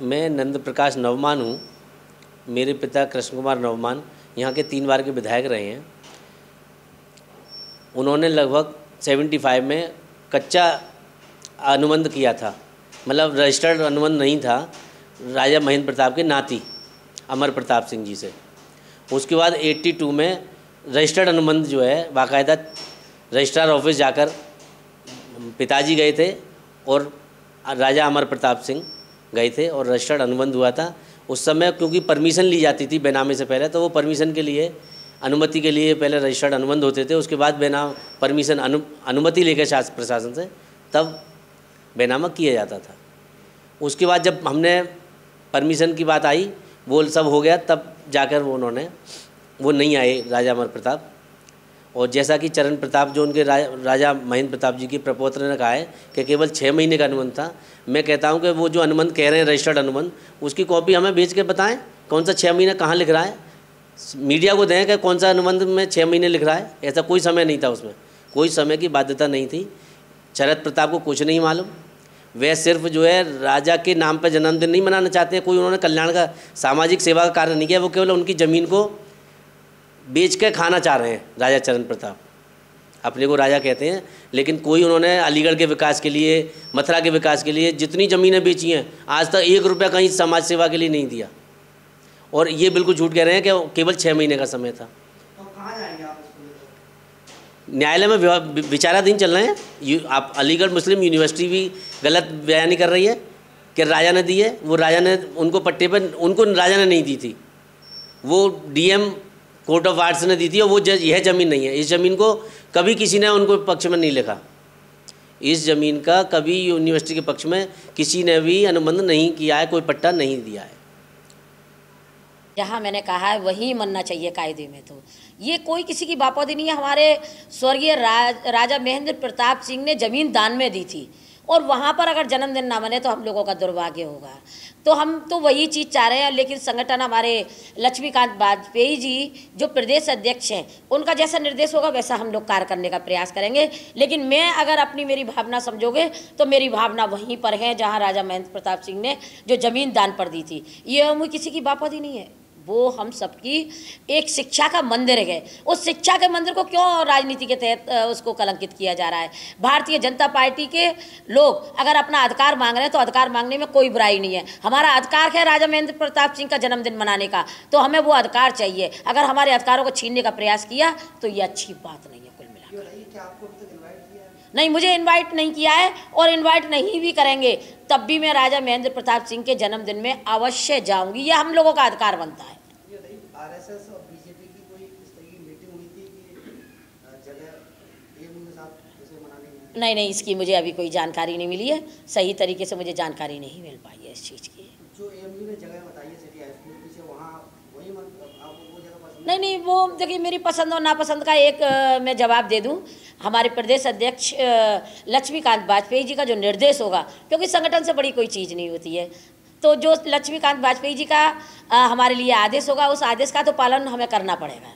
मैं नंद प्रकाश नवमान हूँ। मेरे पिता कृष्ण कुमार नवमान यहाँ के 3 बार के विधायक रहे हैं। उन्होंने लगभग 75 में कच्चा अनुबंध किया था, मतलब रजिस्टर्ड अनुबंध नहीं था, राजा महेंद्र प्रताप के नाती अमर प्रताप सिंह जी से। उसके बाद 82 में रजिस्टर्ड अनुबंध जो है बाकायदा रजिस्ट्रार ऑफिस जाकर पिताजी गए थे और राजा अमर प्रताप सिंह गए थे और रजिस्टर्ड अनुबंध हुआ था। उस समय क्योंकि परमिशन ली जाती थी बेनामे से पहले, तो वो परमिशन के लिए अनुमति के लिए पहले रजिस्टर्ड अनुबंध होते थे, उसके बाद बेनाम परमिशन अनुमति लेकर शासन प्रशासन से तब बेनामा किया जाता था। उसके बाद जब हमने परमिशन की बात आई, वो सब हो गया, तब जाकर वो नहीं आए राजा अमर प्रताप। और जैसा कि चरण प्रताप जो उनके राजा महेंद्र प्रताप जी के प्रपौत्र ने कहा है कि केवल 6 महीने का अनुबंध था। मैं कहता हूं कि वो जो अनुबंध कह रहे हैं रजिस्टर्ड अनुबंध, उसकी कॉपी हमें भेज के बताएं कौन सा 6 महीने कहाँ लिख रहा है, मीडिया को दें कि कौन सा अनुबंध में 6 महीने लिख रहा है। ऐसा कोई समय नहीं था, उसमें कोई समय की बाध्यता नहीं थी। शरद प्रताप को कुछ नहीं मालूम, वे सिर्फ जो है राजा के नाम पर जन्मदिन नहीं मनाना चाहते हैं, कोई उन्होंने कल्याण का सामाजिक सेवा का कार्य नहीं किया, वो केवल उनकी ज़मीन को बेच के खाना चाह रहे हैं। राजा चरण प्रताप अपने को राजा कहते हैं, लेकिन कोई उन्होंने अलीगढ़ के विकास के लिए, मथुरा के विकास के लिए जितनी ज़मीनें बेची हैं, आज तक 1 रुपया कहीं समाज सेवा के लिए नहीं दिया। और ये बिल्कुल झूठ कह रहे हैं कि केवल 6 महीने का समय था। तो कहाँ जाएंगे आप? न्यायालय में विचाराधीन चल रहे हैं। आप अलीगढ़ मुस्लिम यूनिवर्सिटी भी गलत बयानी कर रही है कि राजा ने दी है। वो राजा ने उनको पट्टे पर, उनको राजा ने नहीं दी थी, वो डीएम कोर्ट ऑफ आर्ट्स ने दी थी। और वो यह ज़मीन नहीं है, इस ज़मीन को कभी किसी ने उनको पक्ष में नहीं लिखा। इस ज़मीन का कभी यूनिवर्सिटी के पक्ष में किसी ने भी अनुबंध नहीं किया है, कोई पट्टा नहीं दिया है। जहाँ मैंने कहा है वही मनना चाहिए कायदे में। तो ये कोई किसी की बापौदी नहीं है। हमारे स्वर्गीय राजा महेंद्र प्रताप सिंह ने ज़मीन दान में दी थी, और वहाँ पर अगर जन्मदिन ना मने तो हम लोगों का दुर्भाग्य होगा। तो हम तो वही चीज़ चाह रहे हैं। लेकिन संगठन हमारे लक्ष्मीकांत वाजपेयी जी जो प्रदेश अध्यक्ष हैं, उनका जैसा निर्देश होगा वैसा हम लोग कार्य करने का प्रयास करेंगे। लेकिन मैं अगर मेरी भावना समझोगे तो मेरी भावना वहीं पर है जहाँ राजा महेंद्र प्रताप सिंह ने जो ज़मीन दान पर दी थी। ये किसी की बापौदी नहीं है, वो हम सबकी एक शिक्षा का मंदिर है। उस शिक्षा के मंदिर को क्यों राजनीति के तहत उसको कलंकित किया जा रहा है? भारतीय जनता पार्टी के लोग अगर अपना अधिकार मांग रहे हैं तो अधिकार मांगने में कोई बुराई नहीं है। हमारा अधिकार है राजा महेंद्र प्रताप सिंह का जन्मदिन मनाने का, तो हमें वो अधिकार चाहिए। अगर हमारे अधिकारों को छीनने का प्रयास किया तो ये अच्छी बात नहीं है। कुल मिलाकर नहीं, मुझे इनवाइट नहीं किया है और इनवाइट नहीं भी करेंगे तब भी मैं राजा महेंद्र प्रताप सिंह के जन्मदिन में अवश्य जाऊंगी। ये हम लोगों का अधिकार बनता है। आरएसएस और बीजेपी की कोई इस तरह की मीटिंग हुई थी कि जगह एएमयू के साथ जैसे मनाने? नहीं, इसकी मुझे अभी कोई जानकारी नहीं मिली है। सही तरीके से मुझे जानकारी नहीं मिल पाई है इस चीज़ की। जो एएमयू ने जगह बताई है सिटी हाईस्कूल से, वहाँ वही आपको वो जगह पसंद? नहीं, वो देखिए मेरी पसंद और नापसंद का एक मैं जवाब दे दूं। हमारे प्रदेश अध्यक्ष लक्ष्मीकांत वाजपेयी जी का जो निर्देश होगा, क्योंकि संगठन से बड़ी कोई चीज़ नहीं होती है, तो जो लक्ष्मीकांत वाजपेयी जी का हमारे लिए आदेश होगा, उस आदेश का तो पालन हमें करना पड़ेगा।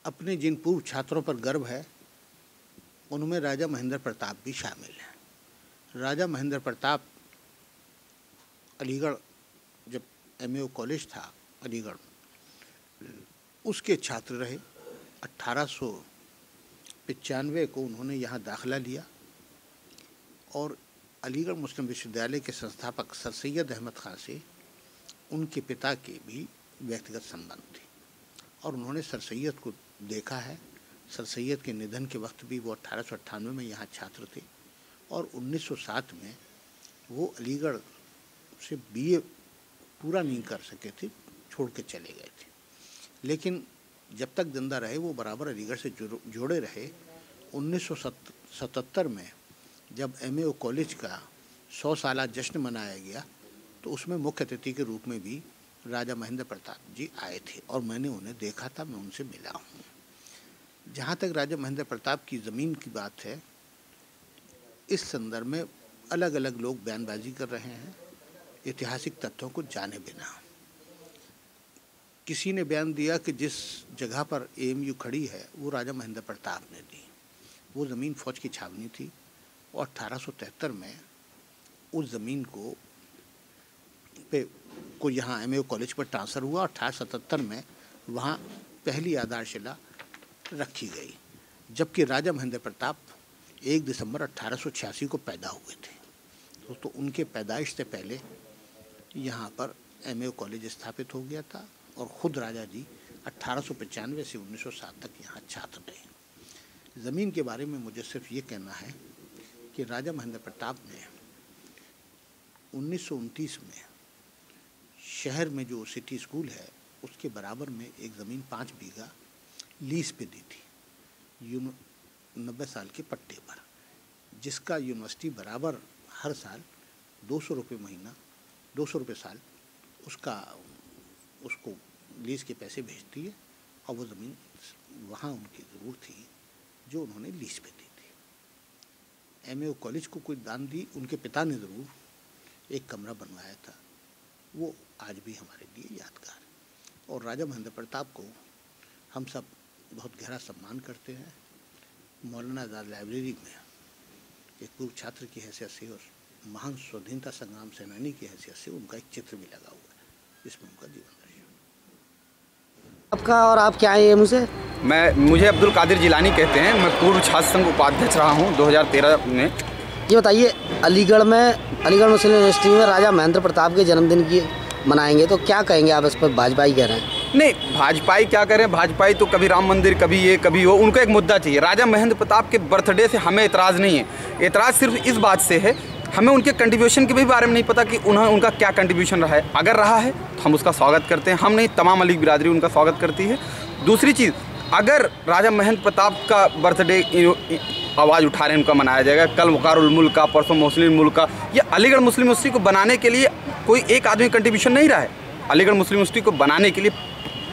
अपने जिन पूर्व छात्रों पर गर्व है उनमें राजा महेंद्र प्रताप भी शामिल हैं। राजा महेंद्र प्रताप अलीगढ़ जब एमएओ कॉलेज था अलीगढ़, उसके छात्र रहे। 1895 को उन्होंने यहाँ दाखिला लिया और अलीगढ़ मुस्लिम विश्वविद्यालय के संस्थापक सर सैयद अहमद खां से उनके पिता के भी व्यक्तिगत संबंध थे और उन्होंने सर सैयद को देखा है। सर सैयद के निधन के वक्त भी वो 1898 में यहाँ छात्र थे और 1907 में वो अलीगढ़ से बीए पूरा नहीं कर सके थे, छोड़ के चले गए थे। लेकिन जब तक जिंदा रहे वो बराबर अलीगढ़ से जोड़े रहे। 1977 में जब एमएओ कॉलेज का 100 साला जश्न मनाया गया तो उसमें मुख्य अतिथि के रूप में भी राजा महेंद्र प्रताप जी आए थे और मैंने उन्हें देखा था, मैं उनसे मिला हूँ। जहाँ तक राजा महेंद्र प्रताप की ज़मीन की बात है, इस संदर्भ में अलग अलग लोग बयानबाजी कर रहे हैं ऐतिहासिक तथ्यों को जाने बिना। किसी ने बयान दिया कि जिस जगह पर एएमयू खड़ी है वो राजा महेंद्र प्रताप ने दी। वो ज़मीन फौज की छावनी थी और 1873 में उस ज़मीन को यहाँ एमएओ कॉलेज पर ट्रांसफ़र हुआ और 1877 में वहाँ पहली आधारशिला रखी गई। जबकि राजा महेंद्र प्रताप 1 दिसंबर 1886 को पैदा हुए थे, तो उनके पैदाइश से पहले यहाँ पर एमएओ कॉलेज स्थापित हो गया था और ख़ुद राजा जी 1895 से 1907 तक यहाँ छात्र रहे। ज़मीन के बारे में मुझे सिर्फ ये कहना है कि राजा महेंद्र प्रताप ने 1929 में शहर में जो सिटी स्कूल है उसके बराबर में एक ज़मीन 5 बीघा लीज पे दी थी 90 साल के पट्टे पर, जिसका यूनिवर्सिटी बराबर हर साल 200 रुपये महीना 200 रुपये साल उसको लीज के पैसे भेजती है और वो ज़मीन वहाँ उनकी ज़रूर थी जो उन्होंने लीज पे दी थी। एमएओ कॉलेज को कोई दान दी, उनके पिता ने ज़रूर एक कमरा बनवाया था, वो आज भी हमारे लिए यादगार है। और राजा महेंद्र प्रताप को हम सब बहुत गहरा सम्मान करते हैं। मौलाना आज़ाद लाइब्रेरी में एक पूर्व छात्र की हैसियत से और महान स्वाधीनता संग्राम सेनानी की हैसियत से उनका एक चित्र भी लगा हुआ है, जिसमें उनका जीवन दर्शन। आपका और आप क्या हैं मुझे? मुझे अब्दुल कादिर जिलानी कहते हैं। मैं पूर्व छात्र संघ उपाध्यक्ष रहा हूँ 2013 में। ये बताइए, अलीगढ़ मुस्लिम यूनिवर्सिटी में राजा महेंद्र प्रताप के जन्मदिन की मनाएंगे तो क्या कहेंगे आप इस पर? भाजपाई कह रहे हैं। नहीं, भाजपाई क्या करें, भाजपाई तो कभी राम मंदिर कभी ये कभी वो, उनको एक मुद्दा चाहिए। राजा महेंद्र प्रताप के बर्थडे से हमें एतराज़ नहीं है। एतराज़ सिर्फ इस बात से है, हमें उनके कंट्रीब्यूशन के भी बारे में नहीं पता कि उनका क्या कंट्रीब्यूशन रहा है। अगर रहा है तो हम उसका स्वागत करते हैं, हम नहीं तमाम अली बिरादरी उनका स्वागत करती है। दूसरी चीज़, अगर राजा महेंद्र प्रताप का बर्थडे आवाज़ उठा रहे हैं उनका मनाया जाएगा, कल वक़ारुल मुल्क का, परसों मुस्लिम मुल्क का, ये अलीगढ़ मुस्लिम यूनिवर्सिटी को बनाने के लिए कोई एक आदमी कंट्रीब्यूशन नहीं रहा है। अलीगढ़ मुस्लिम यूनिवर्सिटी को बनाने के लिए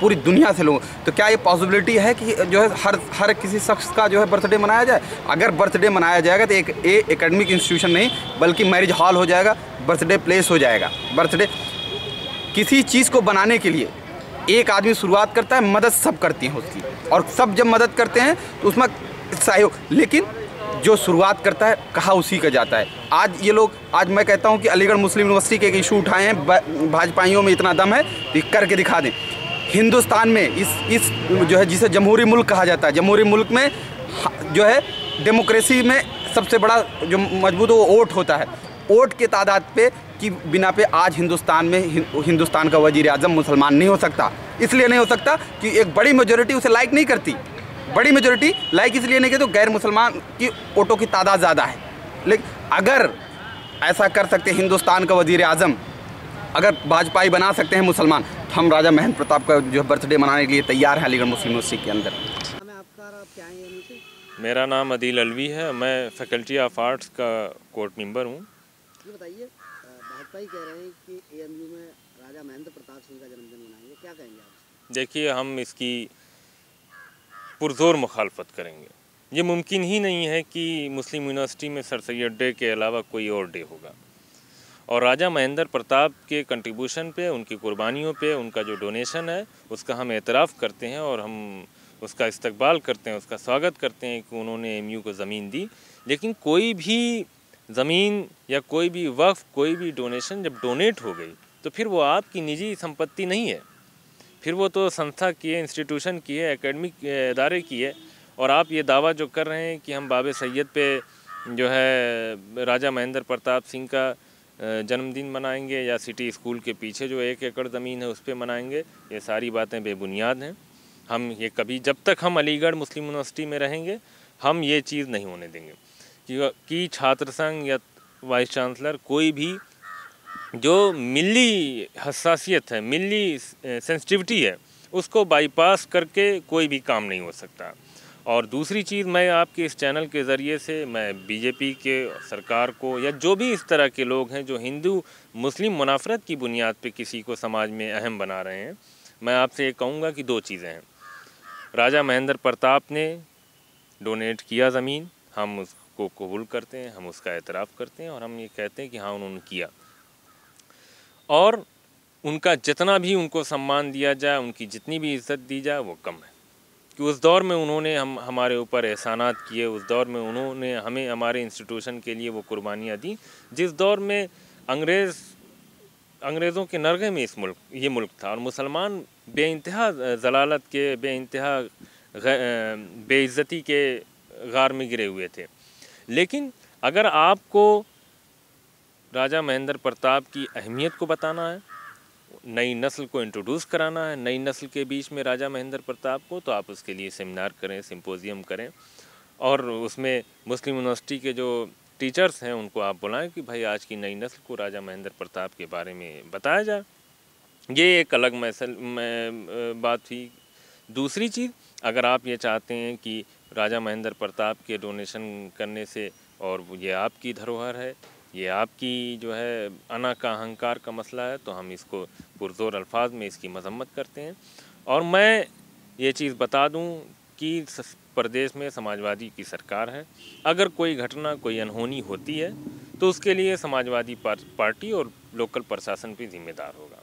पूरी दुनिया से लोग, तो क्या ये पॉसिबिलिटी है कि जो है हर किसी शख्स का जो है बर्थडे मनाया जाए? अगर बर्थडे मनाया जाएगा तो एक एकेडमिक इंस्टीट्यूशन नहीं बल्कि मैरिज हॉल हो जाएगा, बर्थडे प्लेस हो जाएगा। बर्थडे किसी चीज़ को बनाने के लिए एक आदमी शुरुआत करता है, मदद सब करती हैं उसकी, और सब जब मदद करते हैं तो उसमें सहयोग, लेकिन जो शुरुआत करता है कहाँ उसी का जाता है। आज मैं कहता हूँ कि अलीगढ़ मुस्लिम यूनिवर्सिटी के एक इशू उठाए हैं, भाजपाइयों में इतना दम है कि करके दिखा दें। हिंदुस्तान में इस जो है जिसे जमहूरी मुल्क कहा जाता है, जमहूरी मुल्क में जो है डेमोक्रेसी में सबसे बड़ा जो मजबूत वो वोट होता है। वोट के तादाद पे की बिना पे आज हिंदुस्तान का वजीर आज़म मुसलमान नहीं हो सकता। इसलिए नहीं हो सकता कि एक बड़ी मेजॉरिटी उसे लाइक नहीं करती। बड़ी मेजॉरिटी लाइक इसलिए नहीं करती तो गैर मुसलमान की वोटों की तादाद ज़्यादा है। लेकिन अगर ऐसा कर सकते हिंदुस्तान का वजीर आज़म, अगर भाजपाई बना सकते हैं मुसलमान, तो हम राजा महेंद्र प्रताप का जो बर्थडे मनाने के लिए तैयार हैं अलीगढ़ मुस्लिम यूनिवर्सिटी के अंदर। मेरा नाम अदील अलवी है, मैं फैकल्टी ऑफ आर्ट्स का कोर्ट मेंबर हूँ। ये बताइए, भाजपाई कह रहे हैं कि एएमयू में राजा महेंद्र प्रताप सिंह का जन्मदिन मनाएंगे, क्या कहेंगे आप? देखिए, हम इसकी पुरजोर मुखालफत करेंगे। ये मुमकिन ही नहीं है कि मुस्लिम यूनिवर्सिटी में सर सैयद डे के अलावा कोई और डे होगा। और राजा महेंद्र प्रताप के कंट्रीब्यूशन पे, उनकी कुर्बानियों पे, उनका जो डोनेशन है उसका हम एतराफ़ करते हैं और हम उसका इस्तकबाल करते हैं, उसका स्वागत करते हैं कि उन्होंने एमयू को ज़मीन दी। लेकिन कोई भी ज़मीन या कोई भी वक्फ, कोई भी डोनेशन जब डोनेट हो गई तो फिर वो आपकी निजी संपत्ति नहीं है, फिर वो तो संस्था की है, इंस्टीट्यूशन की है, एकेडमिक इदारे की है। और आप ये दावा जो कर रहे हैं कि हम बाबे सैयद पे जो है राजा महेंद्र प्रताप सिंह का जन्मदिन मनाएंगे या सिटी स्कूल के पीछे जो 1 एकड़ ज़मीन है उस पर मनाएंगे, ये सारी बातें बेबुनियाद हैं। हम ये कभी, जब तक हम अलीगढ़ मुस्लिम यूनिवर्सिटी में रहेंगे, हम ये चीज़ नहीं होने देंगे कि छात्र संघ या वाइस चांसलर कोई भी जो मिली हसासियत है, मिली सेंसिटिविटी है, उसको बाईपास करके कोई भी काम नहीं हो सकता। और दूसरी चीज़, मैं आपके इस चैनल के ज़रिए से मैं बीजेपी के सरकार को या जो भी इस तरह के लोग हैं जो हिंदू मुस्लिम मुनाफरत की बुनियाद पे किसी को समाज में अहम बना रहे हैं, मैं आपसे ये कहूँगा कि 2 चीज़ें हैं। राजा महेंद्र प्रताप ने डोनेट किया ज़मीन, हम उसको कबूल करते हैं, हम उसका एतराफ़ करते हैं और हम ये कहते हैं कि हाँ उन्होंने किया। और उनका जितना भी उनको सम्मान दिया जाए, उनकी जितनी भी इज़्ज़त दी जाए वो कम है, कि उस दौर में उन्होंने हमारे ऊपर एहसानात किए, उस दौर में उन्होंने हमें हमारे इंस्टीट्यूशन के लिए वो कुर्बानियाँ दी, जिस दौर में अंग्रेज़ों के नरगे में ये मुल्क था और मुसलमान बेइंतहा ज़लालत के, बेइंतहा बेइज्जती के गार में गिरे हुए थे। लेकिन अगर आपको राजा महेंद्र प्रताप की अहमियत को बताना है, नई नस्ल को इंट्रोड्यूस कराना है, नई नस्ल के बीच में राजा महेंद्र प्रताप को, तो आप उसके लिए सेमिनार करें, सिंपोजियम करें और उसमें मुस्लिम यूनिवर्सिटी के जो टीचर्स हैं उनको आप बुलाएं कि भाई आज की नई नस्ल को राजा महेंद्र प्रताप के बारे में बताया जाए। ये एक अलग बात हुई। दूसरी चीज़, अगर आप ये चाहते हैं कि राजा महेंद्र प्रताप के डोनेशन करने से, और ये आपकी धरोहर है, ये आपकी जो है अना का अहंकार का मसला है, तो हम इसको पुरज़ोर अल्फाज में इसकी मजम्मत करते हैं। और मैं ये चीज़ बता दूं कि प्रदेश में समाजवादी की सरकार है। अगर कोई घटना, कोई अनहोनी होती है तो उसके लिए समाजवादी पार्टी और लोकल प्रशासन भी जिम्मेदार होगा।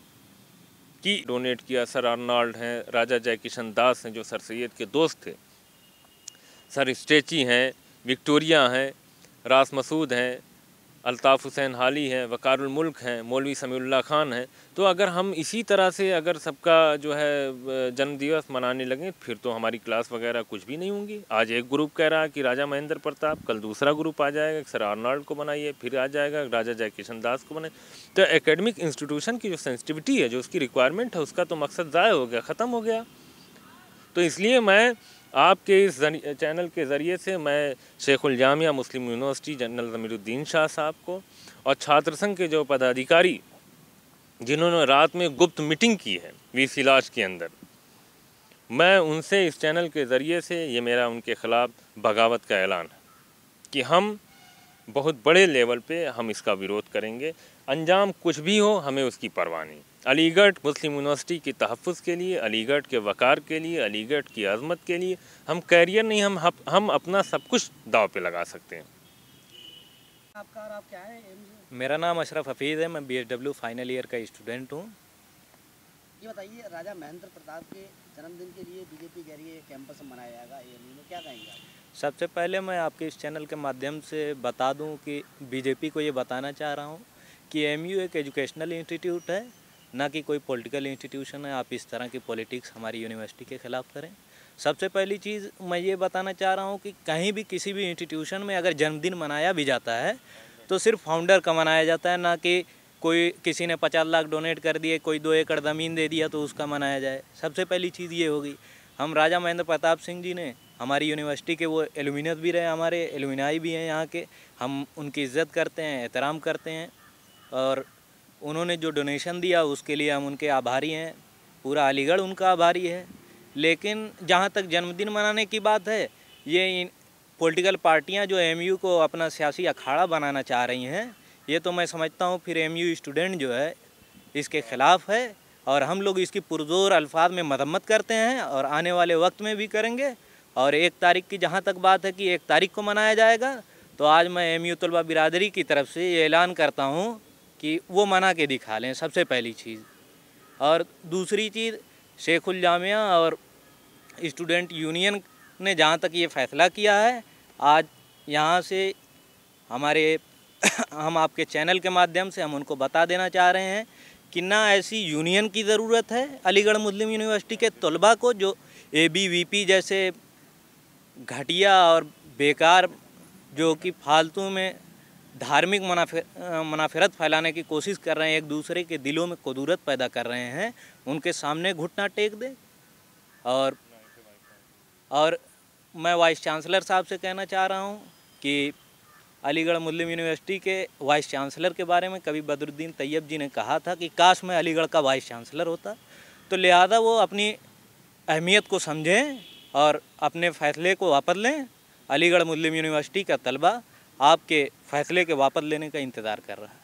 कि डोनेट किया सर आर्नल्ड हैं, राजा जयकिशन दास हैं जो सर सैयद के दोस्त थे, सर स्ट्रेची हैं, विक्टोरिया हैं, रास मसूद हैं, अल्ताफ़ हुसैन हाली हैं, वक़ारुल मुल्क हैं, मौलवी समीउल्लाह खान हैं। तो अगर हम इसी तरह से अगर सबका जो है जन्मदिवस मनाने लगें फिर तो हमारी क्लास वगैरह कुछ भी नहीं होंगी। आज एक ग्रुप कह रहा है कि राजा महेंद्र प्रताप, कल दूसरा ग्रुप आ जाएगा सर आर्नल्ड को बनाइए, फिर आ जाएगा राजा जयकिशन दास को बनाइए। तो एकेडमिक इंस्टीट्यूशन की जो सेंसिटिविटी है, जो उसकी रिक्वायरमेंट है, उसका तो मकसद ज़ाय हो गया, ख़त्म हो गया। तो इसलिए मैं आपके इस चैनल के ज़रिए से मैं शेखुल जामिया मुस्लिम यूनिवर्सिटी जनरल ज़मीरुद्दीन शाह साहब को और छात्र संघ के जो पदाधिकारी जिन्होंने रात में गुप्त मीटिंग की है वीसी लॉज के अंदर, मैं उनसे इस चैनल के ज़रिए से ये मेरा उनके ख़िलाफ़ बगावत का ऐलान है कि हम बहुत बड़े लेवल पे हम इसका विरोध करेंगे। अंजाम कुछ भी हो, हमें उसकी परवाह नहीं। अलीगढ़ मुस्लिम यूनिवर्सिटी के तहफ़्फ़ुज़ के लिए, अलीगढ़ के वक़ार के लिए, अलीगढ़ की अज़मत के लिए हम कैरियर नहीं, हम अपना सब कुछ दाव पे लगा सकते हैं। आपका और आप क्या है? मेरा नाम अशरफ हफीज़ है, मैं BSW फाइनल ईयर का स्टूडेंट हूँ। ये बताइए, राजा महेंद्र प्रताप के जन्मदिन के लिए बीजेपी कह रही है कैंपस में मनाया जाएगा, AMU में, क्या कहेंगे आप? सबसे पहले मैं आपके इस चैनल के माध्यम से बता दूं कि बीजेपी को ये बताना चाह रहा हूं कि AMU एक एजुकेशनल इंस्टीट्यूट है, ना कि कोई पॉलिटिकल इंस्टीट्यूशन है। आप इस तरह की पॉलिटिक्स हमारी यूनिवर्सिटी के ख़िलाफ़ करें। सबसे पहली चीज़ मैं ये बताना चाह रहा हूँ कि कहीं भी किसी भी इंस्टीट्यूशन में अगर जन्मदिन मनाया भी जाता है तो सिर्फ फाउंडर का मनाया जाता है, ना कि कोई किसी ने 50 लाख डोनेट कर दिए, कोई 2 एकड़ ज़मीन दे दिया तो उसका मनाया जाए। सबसे पहली चीज़ ये होगी। हम राजा महेंद्र प्रताप सिंह जी ने हमारी यूनिवर्सिटी के वो एलुमिनस भी रहे, हमारे एलुमिनाई भी हैं यहाँ के, हम उनकी इज़्ज़त करते हैं, एहतराम करते हैं और उन्होंने जो डोनेशन दिया उसके लिए हम उनके आभारी हैं। पूरा अलीगढ़ उनका आभारी है। लेकिन जहाँ तक जन्मदिन मनाने की बात है, ये पॉलिटिकल पार्टियाँ जो AMU को अपना सियासी अखाड़ा बनाना चाह रही हैं, ये तो मैं समझता हूँ फिर AMU स्टूडेंट जो है इसके ख़िलाफ़ है और हम लोग इसकी पुरज़ोर अल्फाज में मरम्मत करते हैं और आने वाले वक्त में भी करेंगे। और 1 तारीख की जहाँ तक बात है कि 1 तारीख को मनाया जाएगा, तो आज मैं AMU तलबा बिरादरी की तरफ से ये ऐलान करता हूँ कि वो मना के दिखा लें, सबसे पहली चीज़। और दूसरी चीज़, शेखुल जामिया और स्टूडेंट यूनियन ने जहाँ तक ये फैसला किया है, आज यहाँ से हमारे हम आपके चैनल के माध्यम से हम उनको बता देना चाह रहे हैं कि ना ऐसी यूनियन की ज़रूरत है अलीगढ़ मुस्लिम यूनिवर्सिटी के तलबा को, जो ABVP जैसे घटिया और बेकार, जो कि फालतू में धार्मिक मुनाफरत फैलाने की कोशिश कर रहे हैं, एक दूसरे के दिलों में कुदूरत पैदा कर रहे हैं, उनके सामने घुटना टेक दे। और मैं वाइस चांसलर साहब से कहना चाह रहा हूँ कि अलीगढ़ मुस्लिम यूनिवर्सिटी के वाइस चांसलर के बारे में कभी बदरुद्दीन तैयब जी ने कहा था कि काश मैं अलीगढ़ का वाइस चांसलर होता, तो लिहाजा वो अपनी अहमियत को समझें और अपने फ़ैसले को वापस लें। अलीगढ़ मुस्लिम यूनिवर्सिटी का तलबा आपके फ़ैसले के वापस लेने का इंतज़ार कर रहा है।